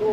2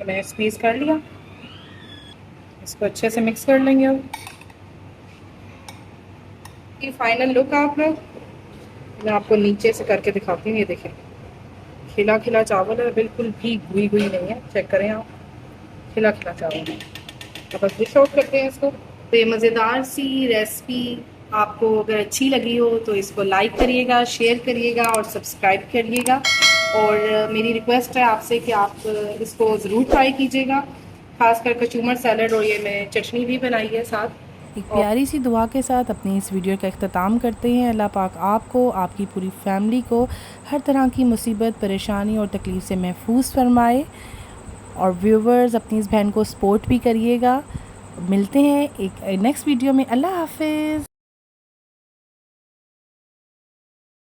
ये मैंने स्क्वीज़ कर लिया, इसको अच्छे से मिक्स कर लेंगे। अब ये फाइनल लुक आप लोग, मैं आपको नीचे से करके दिखाती हूँ। ये देखें, खिला खिला चावल है, बिल्कुल भी गुई गुई नहीं है। चेक करें आप, खिला खिला चावल है। अब बस डिश आउट करते हैं इसको। तो ये मज़ेदार सी रेसिपी आपको अगर अच्छी लगी हो तो इसको लाइक करिएगा, शेयर करिएगा और सब्सक्राइब करिएगा। और मेरी रिक्वेस्ट है आपसे कि आप इसको ज़रूर ट्राई कीजिएगा, खासकर कचूमर सैलड, और ये मैं चटनी भी बनाई है साथ। एक प्यारी सी दुआ के साथ अपनी इस वीडियो का अख्ताम करते हैं। अल्लाह पाक आपको, आपकी पूरी फैमिली को हर तरह की मुसीबत, परेशानी और तकलीफ़ से महफूज फरमाए। और व्यूवर्स, अपनी इस बहन को सपोर्ट भी करिएगा। मिलते हैं एक नेक्स्ट वीडियो में। अल्लाह हाफ़िज़।